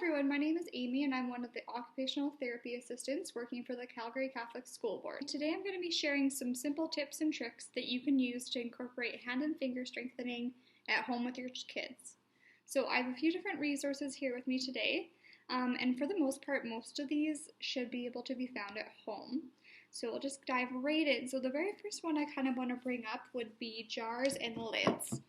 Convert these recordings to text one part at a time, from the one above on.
everyone, my name is Amy and I'm one of the occupational therapy assistants working for the Calgary Catholic School Board. Today I'm going to be sharing some simple tips and tricks that you can use to incorporate hand and finger strengthening at home with your kids. So I have a few different resources here with me today, and for the most part, most of these should be able to be found at home. So we'll just dive right in. So the very first one I kind of want to bring up would be jars and lids.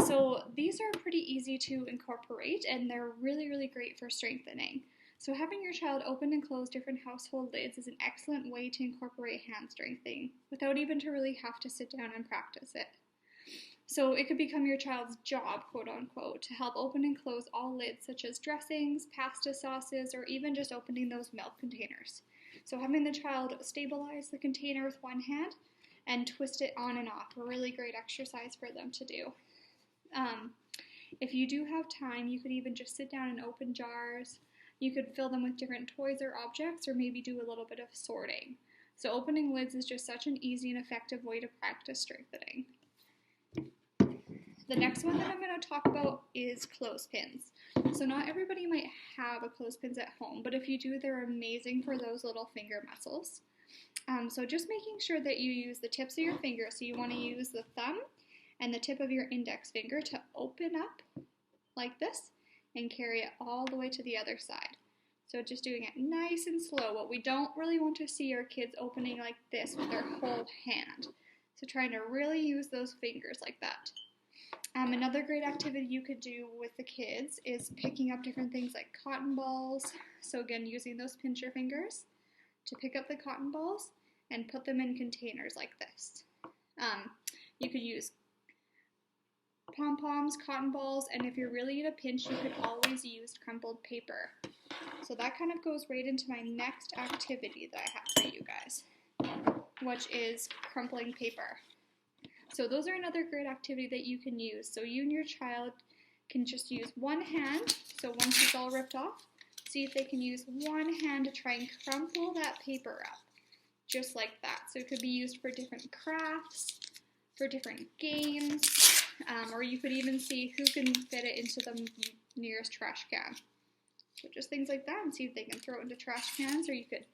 So these are pretty easy to incorporate and they're really great for strengthening. So having your child open and close different household lids is an excellent way to incorporate hand strengthening without even to really have to sit down and practice it. So it could become your child's job, quote unquote, to help open and close all lids such as dressings, pasta sauces, or even just opening those milk containers. So having the child stabilize the container with one hand and twist it on and off, a really great exercise for them to do. If you do have time, you could even just sit down and open jars. You could fill them with different toys or objects, or maybe do a little bit of sorting. So opening lids is just such an easy and effective way to practice strengthening. The next one that I'm going to talk about is clothespins. So not everybody might have a clothespins at home, but if you do, they're amazing for those little finger muscles. So just making sure that you use the tips of your fingers. So you want to use the thumb and the tip of your index finger to open up like this and carry it all the way to the other side. So just doing it nice and slow. What we don't really want to see are kids opening like this with their whole hand. So trying to really use those fingers like that. Another great activity you could do with the kids is picking up different things like cotton balls. So again, using those pincher fingers to pick up the cotton balls and put them in containers like this. You could use pom-poms, cotton balls, and if you're really in a pinch, you could always use crumpled paper. So that kind of goes right into my next activity that I have for you guys, which is crumpling paper. So those are another great activity that you can use. So you and your child can just use one hand. So once it's all ripped off, see if they can use one hand to try and crumple that paper up, just like that. So it could be used for different crafts, for different games, or you could even see who can fit it into the nearest trash can. So just things like that, and see if they can throw it into trash cans, or you could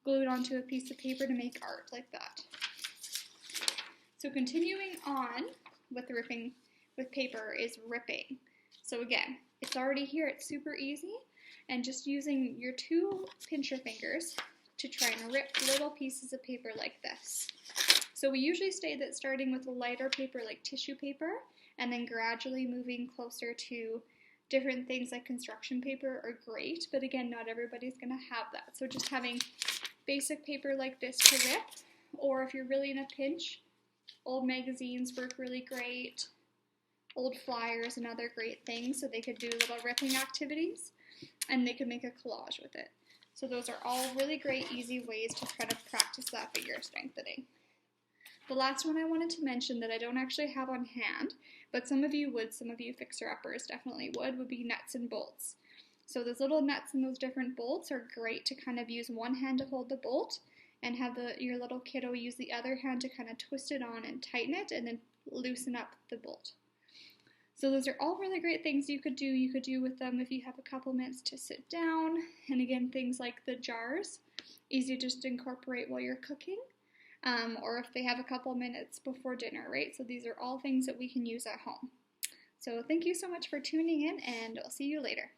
glue it onto a piece of paper to make art like that. So continuing on with ripping with paper is ripping. So again, it's already here, it's super easy, and just using your two pincher fingers to try and rip little pieces of paper like this. So we usually say that starting with a lighter paper like tissue paper, and then gradually moving closer to different things like construction paper are great, but again, not everybody's going to have that. So just having basic paper like this to rip, or if you're really in a pinch, old magazines work really great, old flyers and other great things, so they could do little ripping activities, and they could make a collage with it. So those are all really great, easy ways to try to practice that finger strengthening. The last one I wanted to mention that I don't actually have on hand, but some of you would, some of you fixer-uppers definitely would be nuts and bolts. So those little nuts and those different bolts are great to kind of use one hand to hold the bolt and have your little kiddo use the other hand to kind of twist it on and tighten it and then loosen up the bolt. So those are all really great things you could do with them if you have a couple minutes to sit down. And again, things like the jars, easy just to incorporate while you're cooking. Or if they have a couple minutes before dinner, right? So these are all things that we can use at home. So thank you so much for tuning in, and I'll see you later.